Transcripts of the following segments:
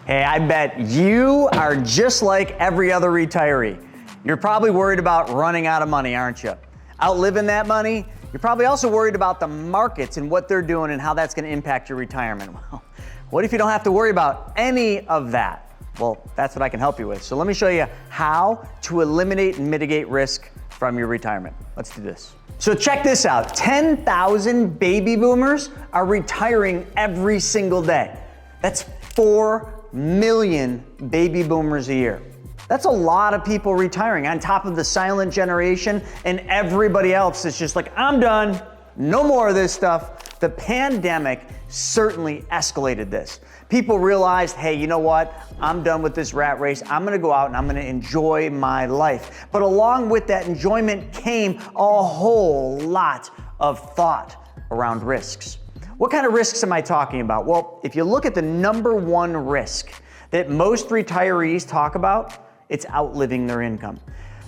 Hey, I bet you are just like every other retiree. You're probably worried about running out of money, aren't you? Outliving that money? You're probably also worried about the markets and what they're doing and how that's going to impact your retirement. Well, what if you don't have to worry about any of that? Well, that's what I can help you with. So let me show you how to eliminate and mitigate risk from your retirement. Let's do this. So check this out. 10,000 baby boomers are retiring every single day. That's 4 million baby boomers a year. That's a lot of people retiring on top of the silent generation and everybody else that's just like, I'm done, no more of this stuff. The pandemic certainly escalated this. People realized, hey, you know what? I'm done with this rat race. I'm gonna go out and I'm gonna enjoy my life. But along with that enjoyment came a whole lot of thought around risks. What kind of risks am I talking about? Well, if you look at the number one risk that most retirees talk about, it's outliving their income.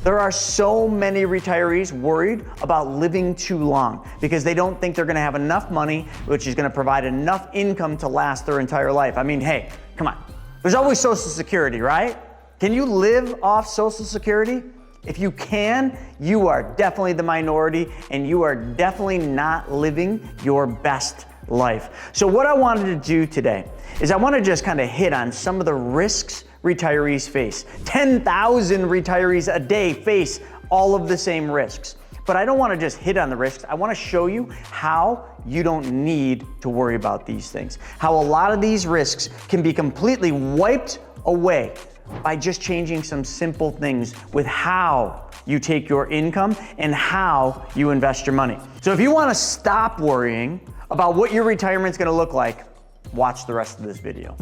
There are so many retirees worried about living too long because they don't think they're gonna have enough money, which is gonna provide enough income to last their entire life. I mean, hey, come on. There's always Social Security, right? Can you live off Social Security? If you can, you are definitely the minority and you are definitely not living your best life. So what I wanted to do today is I want to just kind of hit on some of the risks retirees face. 10,000 retirees a day face all of the same risks. But I don't want to just hit on the risks. I want to show you how you don't need to worry about these things. How a lot of these risks can be completely wiped away by just changing some simple things with how you take your income and how you invest your money. So if you want to stop worrying about what your retirement's going to look like, watch the rest of this video.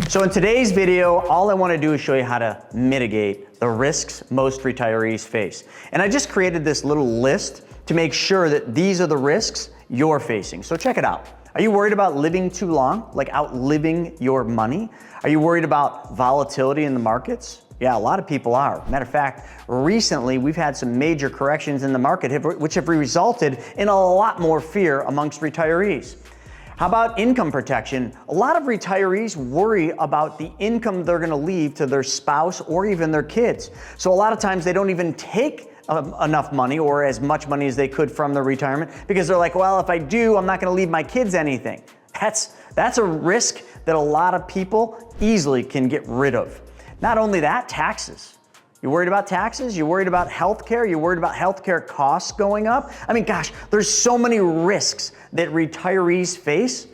So in today's video, all I want to do is show you how to mitigate the risks most retirees face. And I just created this little list to make sure that these are the risks you're facing. So check it out. Are you worried about living too long, like outliving your money? Are you worried about volatility in the markets? Yeah, a lot of people are. Matter of fact, recently we've had some major corrections in the market which have resulted in a lot more fear amongst retirees. How about income protection? A lot of retirees worry about the income they're gonna leave to their spouse or even their kids. So a lot of times they don't even take enough money or as much money as they could from their retirement because they're like, well, if I do, I'm not gonna leave my kids anything. That's a risk that a lot of people easily can get rid of. Not only that, taxes. You worried about taxes? You worried about healthcare? You worried about healthcare costs going up? I mean, gosh, there's so many risks that retirees face.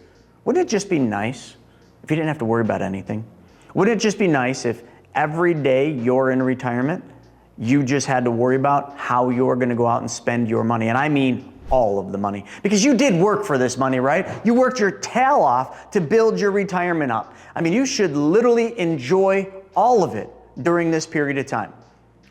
Wouldn't it just be nice if you didn't have to worry about anything? Wouldn't it just be nice if every day you're in retirement, you just had to worry about how you're gonna go out and spend your money? And I mean all of the money. Because you did work for this money, right? You worked your tail off to build your retirement up. I mean, you should literally enjoy all of it during this period of time.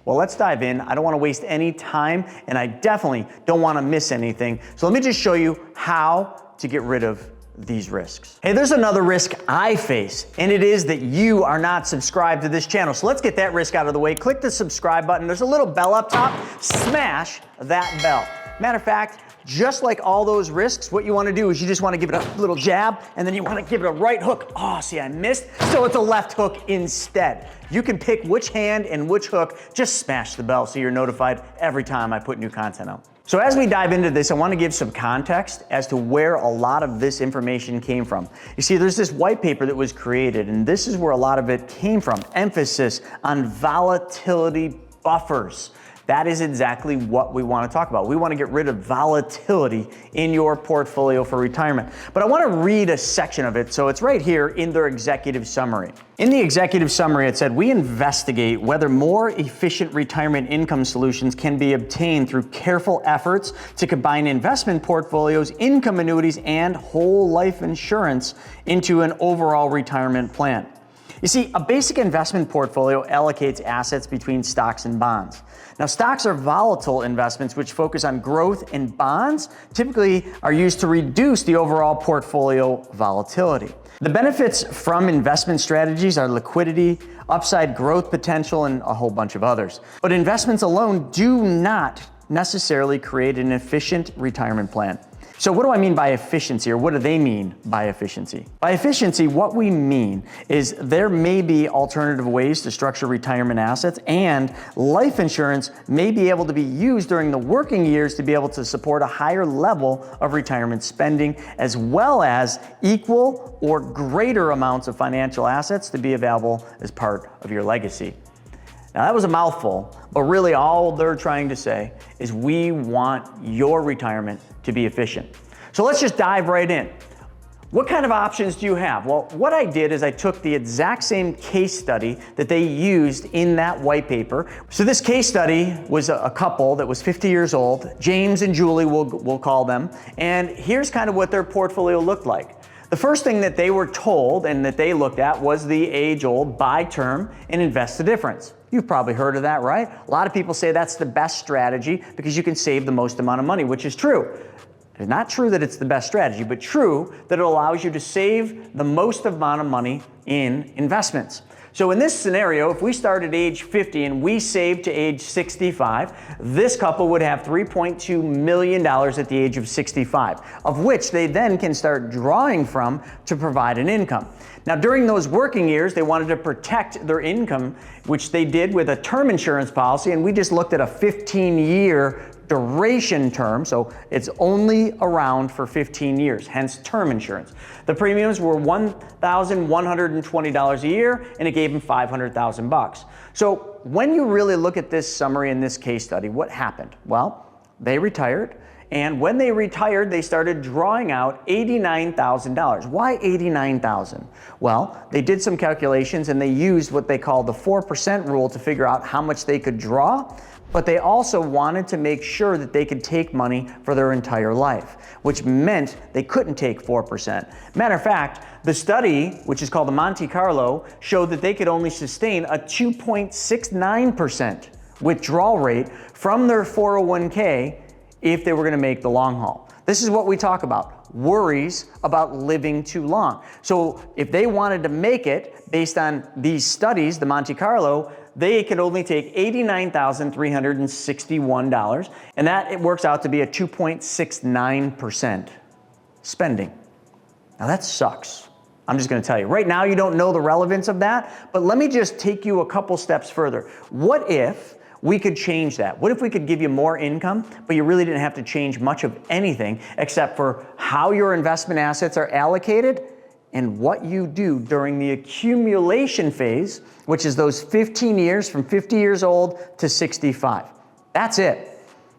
Well, let's dive in. I don't want to waste any time and I definitely don't want to miss anything. So let me just show you how to get rid of these risks. Hey, there's another risk I face, and it is that you are not subscribed to this channel. So let's get that risk out of the way. Click the subscribe button. There's a little bell up top. Smash that bell. Matter of fact, just like all those risks, what you want to do is you just want to give it a little jab and then you want to give it a right hook. Oh, see, I missed. So it's a left hook instead. You can pick which hand and which hook. Just smash the bell so you're notified every time I put new content out. So as we dive into this, I want to give some context as to where a lot of this information came from. You see, there's this white paper that was created, and this is where a lot of it came from. Emphasis on volatility buffers. That is exactly what we want to talk about. We want to get rid of volatility in your portfolio for retirement. But I want to read a section of it. So it's right here in their executive summary. In the executive summary, it said, we investigate whether more efficient retirement income solutions can be obtained through careful efforts to combine investment portfolios, income annuities, and whole life insurance into an overall retirement plan. You see, a basic investment portfolio allocates assets between stocks and bonds. Now, stocks are volatile investments which focus on growth, and bonds typically are used to reduce the overall portfolio volatility. The benefits from investment strategies are liquidity, upside growth potential, and a whole bunch of others. But investments alone do not necessarily create an efficient retirement plan. So what do I mean by efficiency, or what do they mean by efficiency? By efficiency, what we mean is there may be alternative ways to structure retirement assets, and life insurance may be able to be used during the working years to be able to support a higher level of retirement spending, as well as equal or greater amounts of financial assets to be available as part of your legacy. Now that was a mouthful, but really all they're trying to say is we want your retirement to be efficient. So let's just dive right in. What kind of options do you have? Well, what I did is I took the exact same case study that they used in that white paper. So this case study was a couple that was 50 years old, James and Julie we'll call them, and here's kind of what their portfolio looked like. The first thing that they were told and that they looked at was the age-old buy term and invest the difference. You've probably heard of that, right? A lot of people say that's the best strategy because you can save the most amount of money, which is true. It's not true that it's the best strategy, but true that it allows you to save the most amount of money in investments. So in this scenario, if we start at age 50 and we save to age 65, this couple would have $3.2 million at the age of 65, of which they then can start drawing from to provide an income. Now, during those working years, they wanted to protect their income, which they did with a term insurance policy, and we just looked at a 15-year duration term, so it's only around for 15 years, hence term insurance. The premiums were $1,120 a year, and it gave them $500,000. So when you really look at this summary in this case study, what happened? Well, they retired, and when they retired, they started drawing out $89,000. Why $89,000? Well, they did some calculations and they used what they call the 4% rule to figure out how much they could draw, but they also wanted to make sure that they could take money for their entire life, which meant they couldn't take 4%. Matter of fact, the study, which is called the Monte Carlo, showed that they could only sustain a 2.69% withdrawal rate from their 401k if they were going to make the long haul. This is what we talk about, worries about living too long. So if they wanted to make it based on these studies, the Monte Carlo, they could only take $89,361, and that it works out to be a 2.69% spending. Now that sucks. I'm just going to tell you. Right now you don't know the relevance of that, but let me just take you a couple steps further. What if we could change that? What if we could give you more income, but you really didn't have to change much of anything except for how your investment assets are allocated and what you do during the accumulation phase, which is those 15 years from 50 years old to 65. That's it.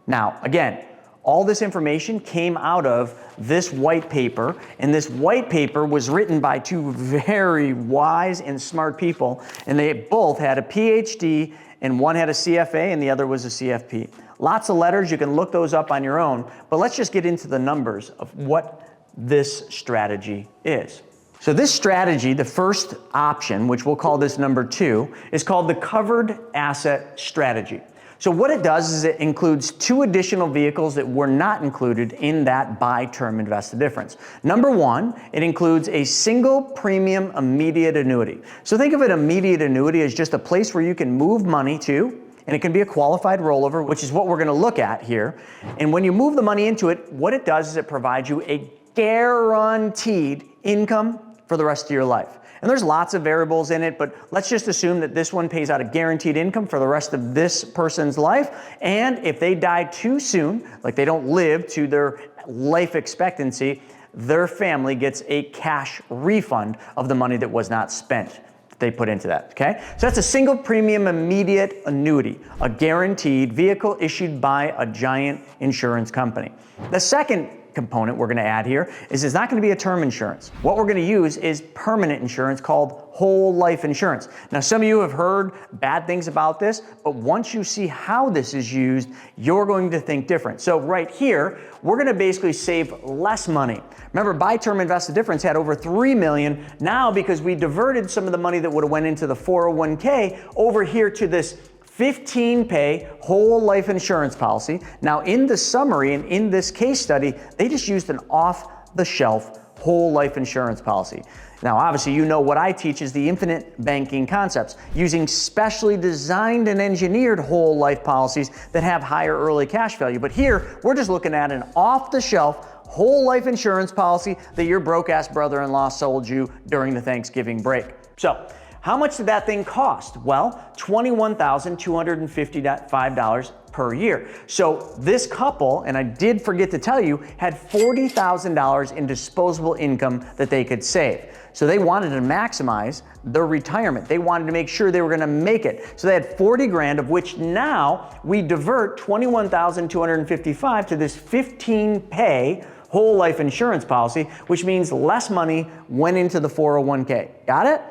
Now, again, all this information came out of this white paper, and this white paper was written by two very wise and smart people, and they both had a PhD, and one had a CFA and the other was a CFP. Lots of letters, you can look those up on your own, but let's just get into the numbers of what this strategy is. So this strategy, the first option, which we'll call this number 2, is called the covered asset strategy. So what it does is it includes 2 additional vehicles that were not included in that buy term invest the difference. Number 1, it includes a single premium immediate annuity. So think of an immediate annuity as just a place where you can move money to, and it can be a qualified rollover, which is what we're going to look at here. And when you move the money into it, what it does is it provides you a guaranteed income for the rest of your life. And there's lots of variables in it, but let's just assume that this one pays out a guaranteed income for the rest of this person's life. And if they die too soon, like they don't live to their life expectancy, their family gets a cash refund of the money that was not spent that they put into that, okay? So that's a single premium immediate annuity, a guaranteed vehicle issued by a giant insurance company. The second component we're going to add here is it's not going to be a term insurance. What we're going to use is permanent insurance called whole life insurance. Now, some of you have heard bad things about this, but once you see how this is used, you're going to think different. So right here, we're going to basically save less money. Remember, buy term invest the difference had over $3 million. Now, because we diverted some of the money that would have went into the 401k over here to this 15-pay whole life insurance policy. Now in the summary and in this case study, they just used an off-the-shelf whole life insurance policy. Now, obviously, you know what I teach is the infinite banking concepts, using specially designed and engineered whole life policies that have higher early cash value. But here, we're just looking at an off-the-shelf whole life insurance policy that your broke-ass brother-in-law sold you during the Thanksgiving break. So, how much did that thing cost? Well, $21,255 per year. So this couple, and I did forget to tell you, had $40,000 in disposable income that they could save. So they wanted to maximize their retirement. They wanted to make sure they were gonna make it. So they had 40 grand, of which now we divert 21,255 to this 15-pay whole life insurance policy, which means less money went into the 401k. Got it?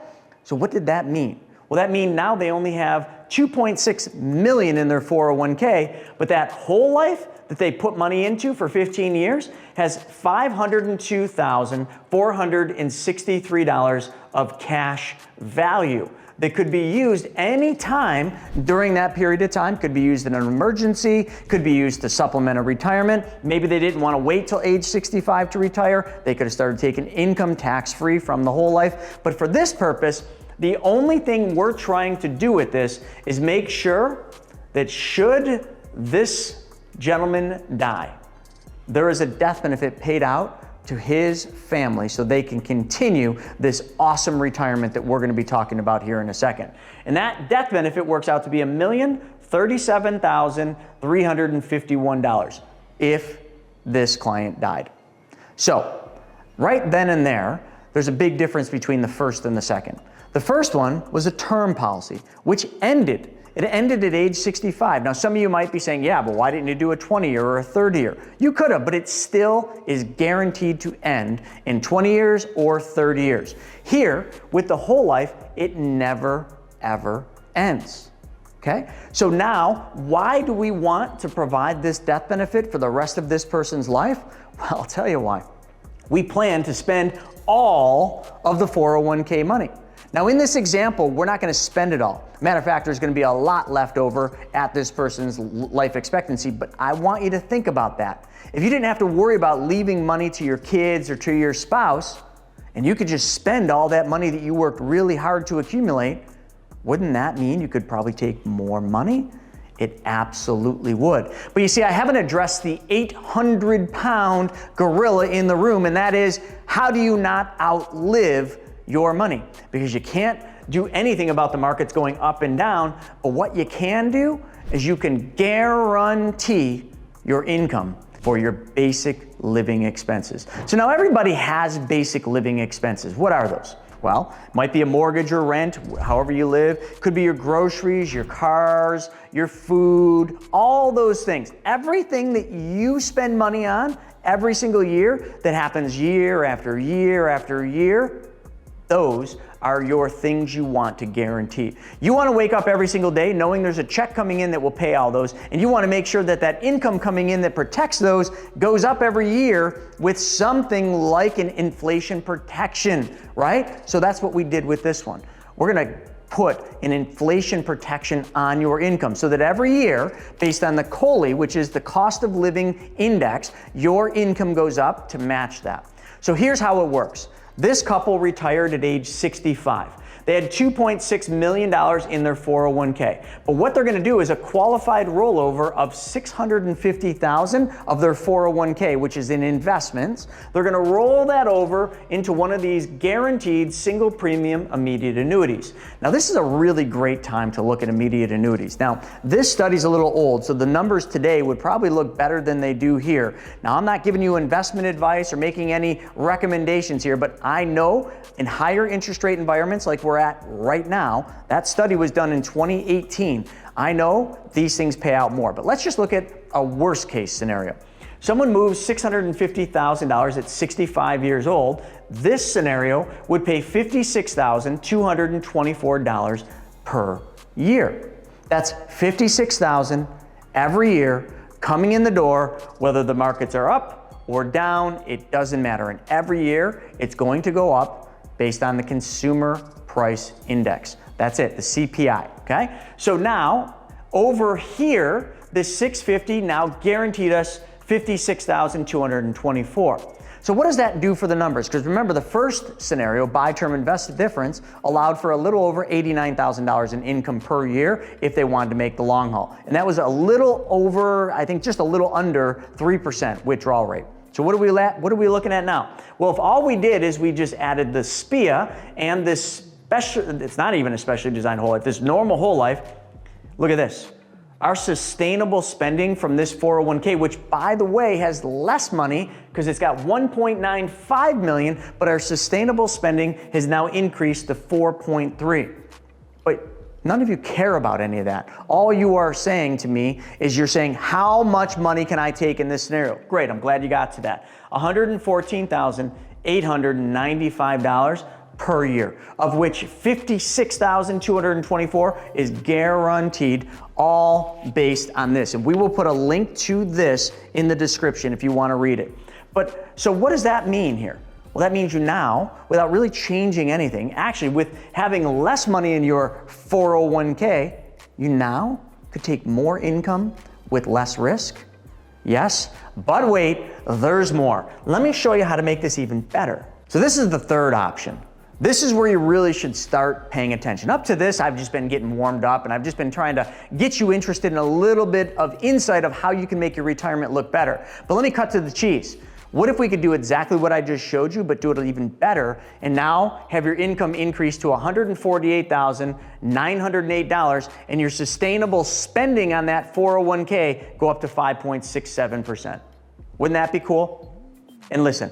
So what did that mean? Well, that means now they only have $2.6 million in their 401k, but that whole life that they put money into for 15 years has $502,463 of cash value that could be used any time during that period of time. Could be used in an emergency, could be used to supplement a retirement. Maybe they didn't want to wait till age 65 to retire. They could have started taking income tax-free from the whole life. But for this purpose, the only thing we're trying to do with this is make sure that should this gentleman die, there is a death benefit paid out to his family so they can continue this awesome retirement that we're going to be talking about here in a second. And that death benefit works out to be $1,037,351 if this client died. So right then and there's a big difference between the first and the second. The first one was a term policy, which ended. It ended at age 65. Now, some of you might be saying, yeah, but why didn't you do a 20-year or a 30-year? You could have, but it still is guaranteed to end in 20 years or 30 years. Here, with the whole life, it never, ever ends. Okay? So now, why do we want to provide this death benefit for the rest of this person's life? Well, I'll tell you why. We plan to spend all of the 401k money. Now in this example, we're not gonna spend it all. Matter of fact, there's gonna be a lot left over at this person's life expectancy, but I want you to think about that. If you didn't have to worry about leaving money to your kids or to your spouse, and you could just spend all that money that you worked really hard to accumulate, wouldn't that mean you could probably take more money? It absolutely would. But you see, I haven't addressed the 800-pound gorilla in the room, and that is, how do you not outlive your money? Because you can't do anything about the markets going up and down, but what you can do is you can guarantee your income for your basic living expenses. So now everybody has basic living expenses. What are those? Well, it might be a mortgage or rent, however you live. Could be your groceries, your cars, your food, all those things. Everything that you spend money on every single year that happens year after year after year, those are your things you want to guarantee. You want to wake up every single day knowing there's a check coming in that will pay all those, and you want to make sure that that income coming in that protects those goes up every year with something like an inflation protection, right? So that's what we did with this one. We're going to put an inflation protection on your income so that every year, based on the COLI, which is the cost of living index, your income goes up to match that. So here's how it works. This couple retired at age 65. They had $2.6 million in their 401k. But what they're gonna do is a qualified rollover of $650,000 of their 401k, which is in investments. They're gonna roll that over into one of these guaranteed single premium immediate annuities. Now this is a really great time to look at immediate annuities. Now this study's a little old, so the numbers today would probably look better than they do here. Now I'm not giving you investment advice or making any recommendations here, but I know in higher interest rate environments like we're at right now, that study was done in 2018. I know these things pay out more, but let's just look at a worst case scenario. Someone moves $650,000 at 65 years old. This scenario would pay $56,224 per year. That's $56,000 every year coming in the door, whether the markets are up or down, it doesn't matter. And every year it's going to go up based on the consumer price index. That's it, the CPI, okay? So now, over here, this 650 now guaranteed us $56,224. So what does that do for the numbers? Because remember, the first scenario, buy term invested difference, allowed for a little over $89,000 in income per year if they wanted to make the long haul. And that was a little over, I think just a little under 3% withdrawal rate. So what are we looking at now? Well, if all we did is we just added the SPIA and this special, it's not even a specially designed whole life, this normal whole life, look at this. Our sustainable spending from this 401k, which by the way has less money because it's got 1.95 million, but our sustainable spending has now increased to 4.3. But none of you care about any of that. All you are saying to me is you're saying, how much money can I take in this scenario? Great, I'm glad you got to that. $114,895 per year, of which $56,224 is guaranteed, all based on this. And we will put a link to this in the description if you want to read it. But so what does that mean here? Well, that means you now, without really changing anything, actually with having less money in your 401k, you now could take more income with less risk. Yes, but wait, there's more. Let me show you how to make this even better. So this is the third option. This is where you really should start paying attention. Up to this, I've just been getting warmed up and I've just been trying to get you interested in a little bit of insight of how you can make your retirement look better. But let me cut to the cheese. What if we could do exactly what I just showed you, but do it even better, and now have your income increase to $148,908 and your sustainable spending on that 401k go up to 5.67%. Wouldn't that be cool? And listen,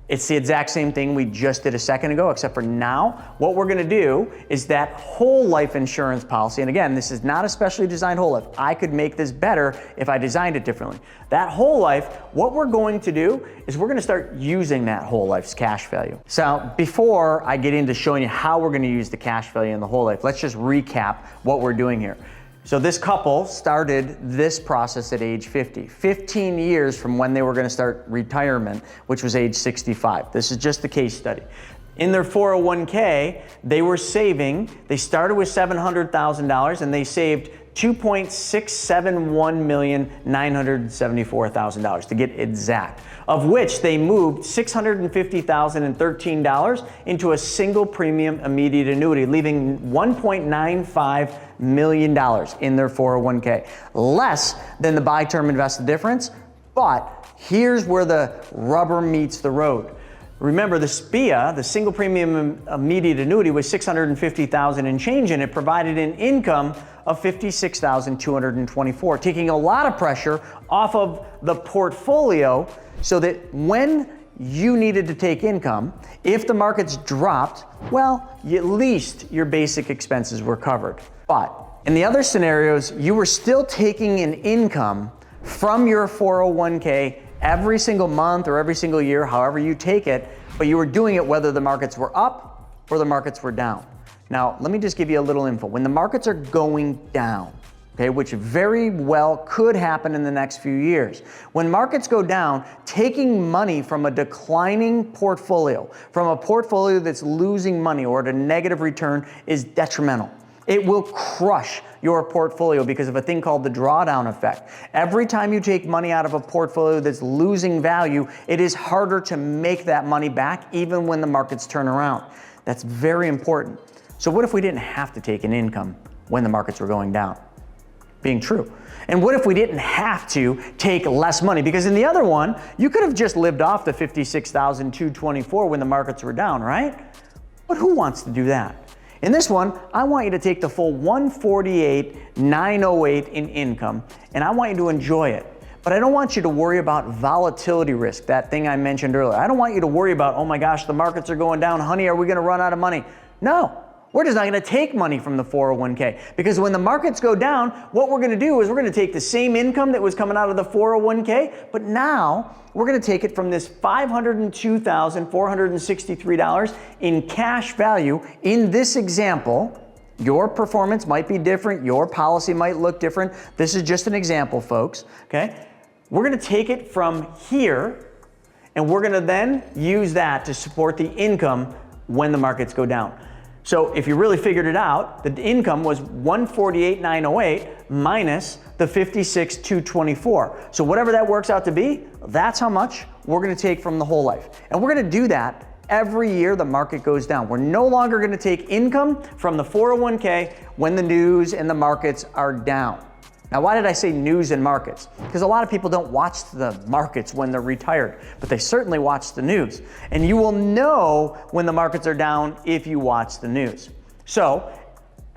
it's the exact same thing we just did a second ago, except for now, what we're gonna do is that whole life insurance policy, and again, this is not a specially designed whole life. I could make this better if I designed it differently. That whole life, what we're going to do is we're gonna start using that whole life's cash value. So before I get into showing you how we're gonna use the cash value in the whole life, let's just recap what we're doing here. So this couple started this process at age 50, 15 years from when they were going to start retirement, which was age 65. This is just a case study. In their 401k, they were saving, they started with $700,000 and they saved $2.671,974,000 to get exact, of which they moved $650,013 into a single premium immediate annuity, leaving $1.95 million in their 401k, less than the buy term invested difference. But here's where the rubber meets the road. Remember, the SPIA, the single premium immediate annuity, was $650,000 and change, and it provided an income of $56,224, taking a lot of pressure off of the portfolio so that when you needed to take income, if the markets dropped, well, at least your basic expenses were covered. But in the other scenarios, you were still taking an income from your 401k every single month or every single year, however you take it, but you were doing it whether the markets were up or the markets were down. Now, let me just give you a little info. When the markets are going down, okay, which very well could happen in the next few years, when markets go down, taking money from a declining portfolio, from a portfolio that's losing money or at a negative return, is detrimental. It will crush your portfolio because of a thing called the drawdown effect. Every time you take money out of a portfolio that's losing value, it is harder to make that money back even when the markets turn around. That's very important. So what if we didn't have to take an income when the markets were going down? Being true. And what if we didn't have to take less money? Because in the other one, you could have just lived off the $56,224 when the markets were down, right? But who wants to do that? In this one, I want you to take the full $148,908 in income, and I want you to enjoy it. But I don't want you to worry about volatility risk, that thing I mentioned earlier. I don't want you to worry about, oh my gosh, the markets are going down. Honey, are we going to run out of money? No. We're just not going to take money from the 401k, because when the markets go down, what we're going to do is we're going to take the same income that was coming out of the 401k, but now we're going to take it from this $502,463 in cash value. In this example, your performance might be different, your policy might look different. This is just an example, folks, okay? We're going to take it from here, and we're going to then use that to support the income when the markets go down. So if you really figured it out, the income was 148,908 minus the 56,224. So whatever that works out to be, that's how much we're gonna take from the whole life. And we're gonna do that every year the market goes down. We're no longer gonna take income from the 401k when the news and the markets are down. Now, why did I say news and markets? Because a lot of people don't watch the markets when they're retired, but they certainly watch the news. And you will know when the markets are down if you watch the news. So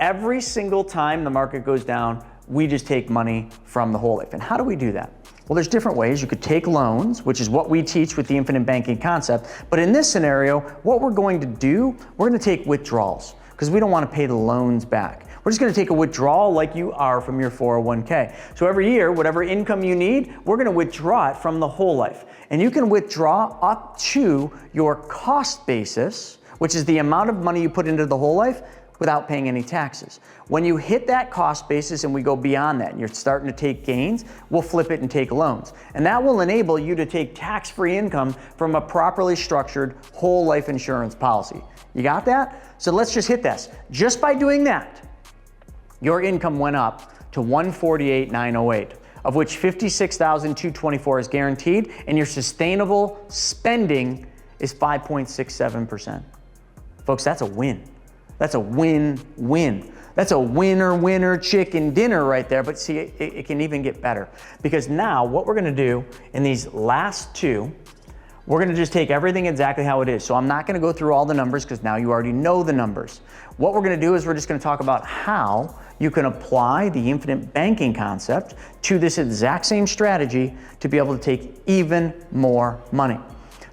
every single time the market goes down, we just take money from the whole life. And how do we do that? Well, there's different ways. You could take loans, which is what we teach with the infinite banking concept. But in this scenario, what we're going to do, we're going to take withdrawals because we don't want to pay the loans back. We're just going to take a withdrawal like you are from your 401k. So every year, whatever income you need, we're going to withdraw it from the whole life. And you can withdraw up to your cost basis, which is the amount of money you put into the whole life without paying any taxes. When you hit that cost basis and we go beyond that and you're starting to take gains, we'll flip it and take loans. And that will enable you to take tax-free income from a properly structured whole life insurance policy. You got that? So let's just hit this. Just by doing that, your income went up to 148,908, of which 56,224 is guaranteed, and your sustainable spending is 5.67%. Folks, that's a win. That's a win-win. That's a winner chicken dinner right there. But see, it can even get better, because now what we're gonna do in these last two, we're gonna just take everything exactly how it is. So I'm not gonna go through all the numbers because now you already know the numbers. What we're gonna do is we're just gonna talk about how you can apply the infinite banking concept to this exact same strategy to be able to take even more money.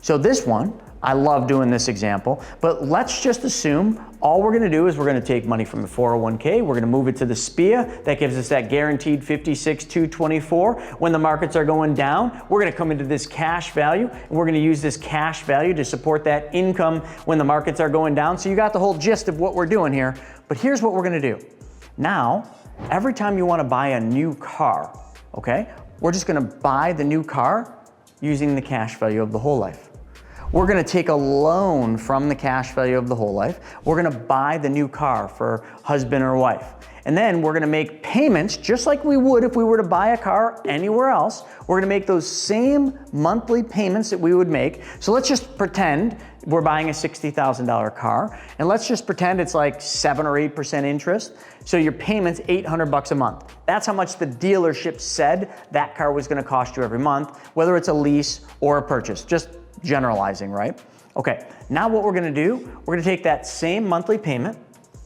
So this one, I love doing this example, but let's just assume all we're gonna do is we're gonna take money from the 401k, we're gonna move it to the SPIA, that gives us that guaranteed 56,224. When the markets are going down, we're gonna come into this cash value, and we're gonna use this cash value to support that income when the markets are going down. So you got the whole gist of what we're doing here, but here's what we're gonna do. Now, every time you wanna buy a new car, okay, we're just gonna buy the new car using the cash value of the whole life. We're gonna take a loan from the cash value of the whole life. We're gonna buy the new car for husband or wife. And then we're gonna make payments just like we would if we were to buy a car anywhere else. We're gonna make those same monthly payments that we would make. So let's just pretend we're buying a $60,000 car, and let's just pretend it's like 7 or 8% interest. So your payment's $800 a month. That's how much the dealership said that car was gonna cost you every month, whether it's a lease or a purchase. Just generalizing, right? Okay, now what we're gonna do, we're gonna take that same monthly payment,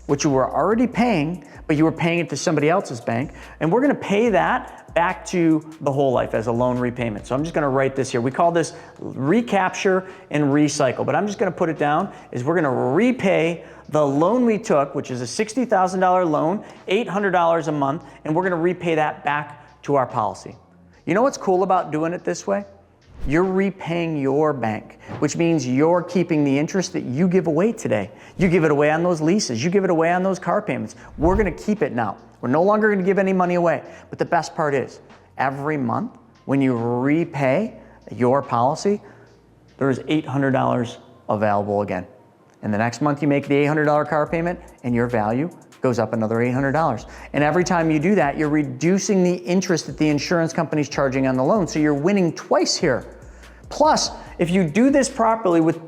which you were already paying, but you were paying it to somebody else's bank, and we're gonna pay that back to the whole life as a loan repayment. So I'm just gonna write this here. We call this recapture and recycle, but I'm just gonna put it down, is we're gonna repay the loan we took, which is a $60,000 loan, $800 a month, and we're gonna repay that back to our policy. You know what's cool about doing it this way? You're repaying your bank, which means you're keeping the interest that you give away today. You give it away on those leases. You give it away on those car payments. We're gonna keep it now. We're no longer gonna give any money away. But the best part is, every month, when you repay your policy, there's $800 available again. And the next month you make the $800 car payment and your value goes up another $800. And every time you do that, you're reducing the interest that the insurance company's charging on the loan. So you're winning twice here. Plus, if you do this properly with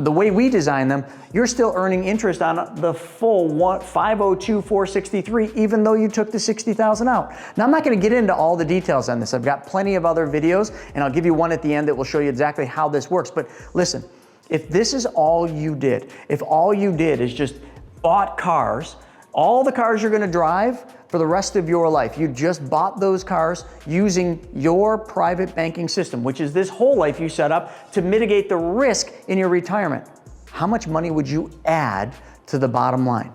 the way we design them, you're still earning interest on the full $502,463, even though you took the $60,000 out. Now, I'm not gonna get into all the details on this. I've got plenty of other videos, and I'll give you one at the end that will show you exactly how this works. But listen, if this is all you did, if all you did is just bought cars, all the cars you're gonna drive for the rest of your life, you just bought those cars using your private banking system, which is this whole life you set up to mitigate the risk in your retirement. How much money would you add to the bottom line?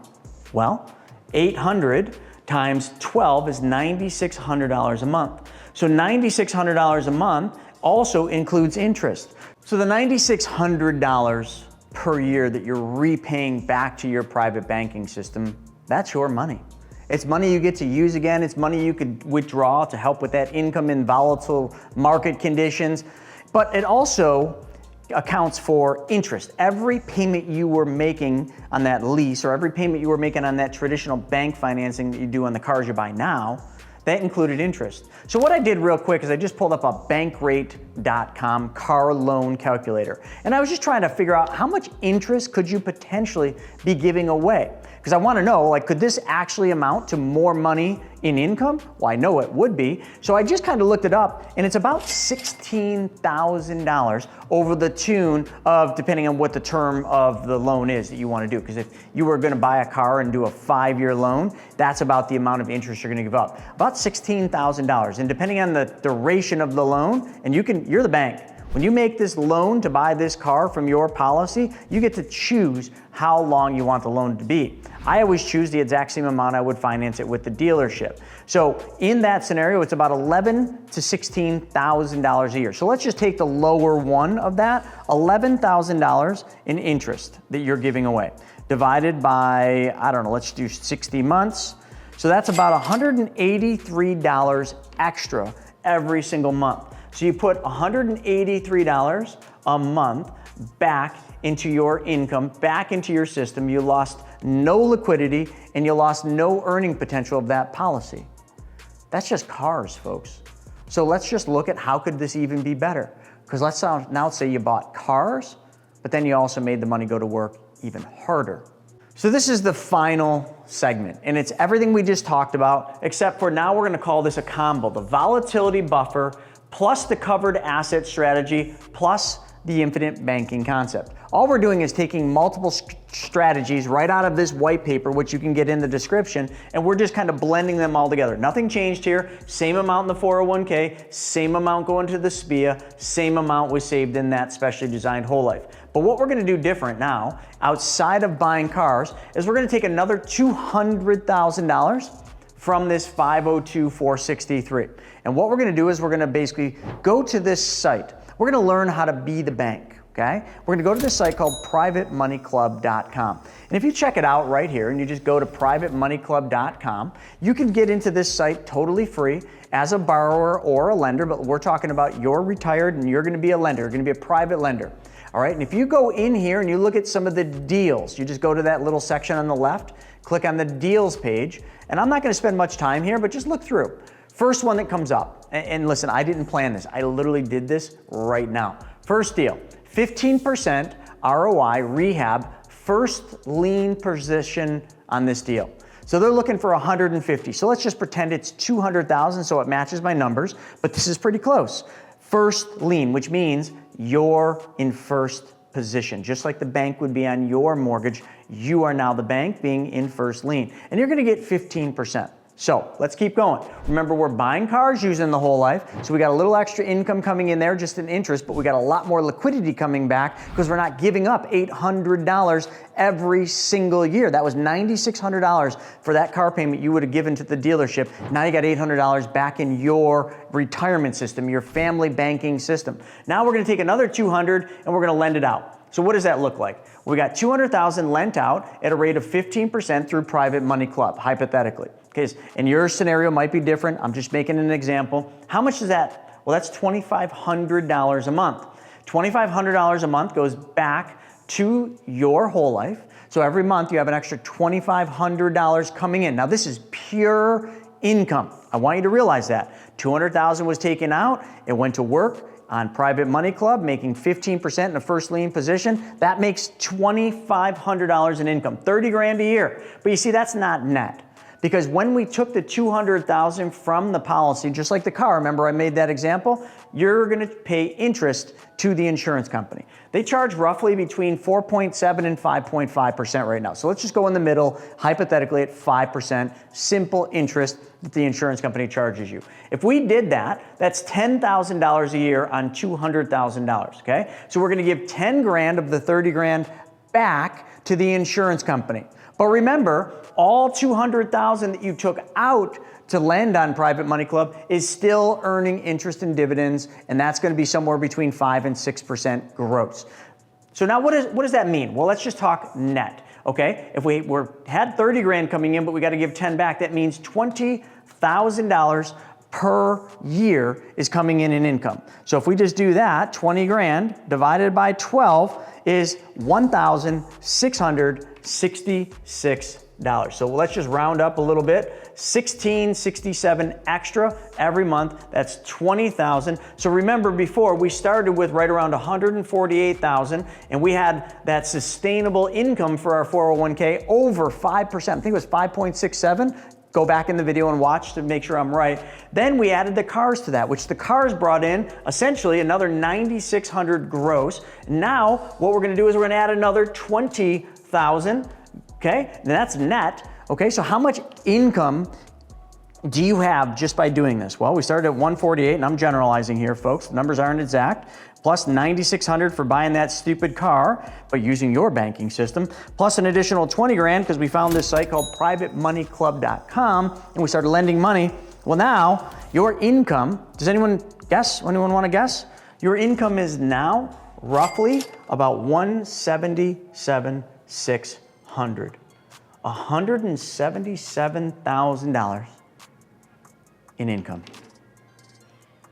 Well, 800 times 12 is $9,600 a month. So $9,600 a month also includes interest. So the $9,600 per year that you're repaying back to your private banking system, that's your money. It's money you get to use again. It's money you could withdraw to help with that income in volatile market conditions. But it also accounts for interest. Every payment you were making on that lease or every payment you were making on that traditional bank financing that you do on the cars you buy now, that included interest. So what I did real quick is I just pulled up a bankrate.com car loan calculator. And I was just trying to figure out how much interest could you potentially be giving away? Because I want to know, like, could this actually amount to more money in income? Well, I know it would be. So I just kind of looked it up, and it's about $16,000 over the tune of, depending on what the term of the loan is that you want to do. Because if you were going to buy a car and do a 5-year loan, that's about the amount of interest you're going to give up. About $16,000. And depending on the duration of the loan, and you're the bank. When you make this loan to buy this car from your policy, you get to choose how long you want the loan to be. I always choose the exact same amount I would finance it with the dealership. So in that scenario, it's about $11,000 to $16,000 a year. So let's just take the lower one of that, $11,000 in interest that you're giving away, divided by, I don't know, let's do 60 months. So that's about $183 extra every single month. So you put $183 a month back into your income, back into your system. You lost no liquidity and you lost no earning potential of that policy. That's just cars, folks. So let's just look at how could this even be better? Because let's now say you bought cars, but then you also made the money go to work even harder. So this is the final segment, and it's everything we just talked about, except for now we're gonna call this a combo, the volatility buffer plus the covered asset strategy, plus the infinite banking concept. All we're doing is taking multiple strategies right out of this white paper, which you can get in the description, and we're just kind of blending them all together. Nothing changed here. Same amount in the 401k, same amount going to the SPIA, same amount was saved in that specially designed whole life. But what we're gonna do different now, outside of buying cars, is we're gonna take another $200,000 from this 502,463. And what we're gonna do is we're gonna basically go to this site. We're gonna learn how to be the bank, okay? We're gonna go to this site called privatemoneyclub.com. And if you check it out right here and you just go to privatemoneyclub.com, you can get into this site totally free as a borrower or a lender, but we're talking about you're retired and you're gonna be a lender, you're gonna be a private lender. All right, and if you go in here and you look at some of the deals, you just go to that little section on the left, click on the deals page, and I'm not gonna spend much time here, but just look through. First one that comes up, and listen, I didn't plan this. I literally did this right now. First deal, 15% ROI rehab, first lien position on this deal. So they're looking for 150. So let's just pretend it's 200,000 so it matches my numbers, but this is pretty close. First lien, which means you're in first position. Just like the bank would be on your mortgage, you are now the bank being in first lien. And you're gonna get 15%. So let's keep going. Remember, we're buying cars using the whole life, so we got a little extra income coming in there, just in interest, but we got a lot more liquidity coming back because we're not giving up $800 every single year. That was $9,600 for that car payment you would have given to the dealership. Now you got $800 back in your retirement system, your family banking system. Now we're gonna take another $200 and we're gonna lend it out. So what does that look like? We got $200,000 lent out at a rate of 15% through Private Money Club, hypothetically. Okay, and your scenario might be different. I'm just making an example. How much is that? Well, that's $2,500 a month. $2,500 a month goes back to your whole life. So every month you have an extra $2,500 coming in. Now this is pure income. I want you to realize that. $200,000 was taken out. It went to work on Private Money Club, making 15% in a first lien position. That makes $2,500 in income, 30 grand a year. But you see, that's not net. Because when we took the $200,000 from the policy, just like the car, remember I made that example, you're gonna pay interest to the insurance company. They charge roughly between 4.7 and 5.5% right now. So let's just go in the middle, hypothetically at 5%, simple interest that the insurance company charges you. If we did that, that's $10,000 a year on $200,000, okay? So we're gonna give 10 grand of the 30 grand back to the insurance company. But remember, all $200,000 that you took out to lend on Private Money Club is still earning interest and dividends, and that's gonna be somewhere between 5 and 6% gross. So now what does that mean? Well, let's just talk net, okay? If we had 30 grand coming in, but we gotta give 10 back, that means $20,000 per year is coming in income. So if we just do that, 20 grand divided by 12 is $1,666. So let's just round up a little bit. $1,667 extra every month. That's $20,000. So remember, before we started with right around $148,000, and we had that sustainable income for our 401k over 5%. I think it was 5.67. Go back in the video and watch to make sure I'm right. Then we added the cars to that, which the cars brought in essentially another $9,600 gross. Now what we're gonna do is we're gonna add another $20,000. Okay, and that's net. Okay, so how much income do you have just by doing this? Well, we started at 148, and I'm generalizing here, folks. The numbers aren't exact. Plus 9,600 for buying that stupid car, but using your banking system. Plus an additional 20 grand because we found this site called privatemoneyclub.com, and we started lending money. Well, now your income, does anyone guess? Anyone want to guess? Your income is now roughly about $177,600. $177,000 in income.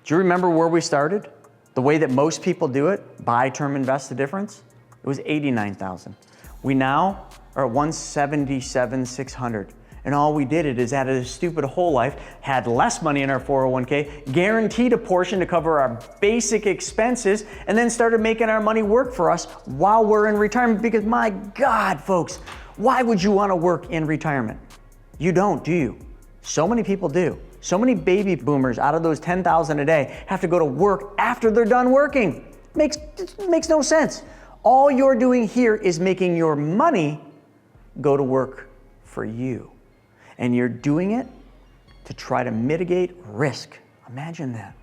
Do you remember where we started? The way that most people do it, buy, term, invest the difference? It was $89,000. We now are at $177,600. And all we did is added a stupid whole life, had less money in our 401k, guaranteed a portion to cover our basic expenses, and then started making our money work for us while we're in retirement. Because my God, folks, why would you want to work in retirement? You don't, do you? So many people do. So many baby boomers out of those 10,000 a day have to go to work after they're done working. It makes no sense. All you're doing here is making your money go to work for you. And you're doing it to try to mitigate risk. Imagine that.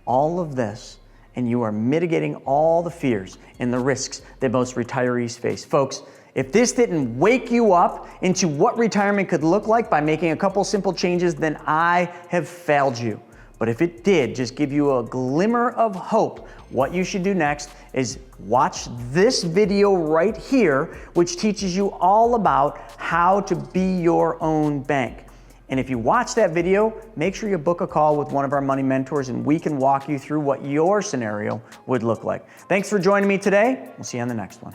All of this, and you are mitigating all the fears and the risks that most retirees face. Folks, if this didn't wake you up into what retirement could look like by making a couple simple changes, then I have failed you. But if it did just give you a glimmer of hope, what you should do next is watch this video right here, which teaches you all about how to be your own bank. And if you watch that video, make sure you book a call with one of our money mentors and we can walk you through what your scenario would look like. Thanks for joining me today. We'll see you on the next one.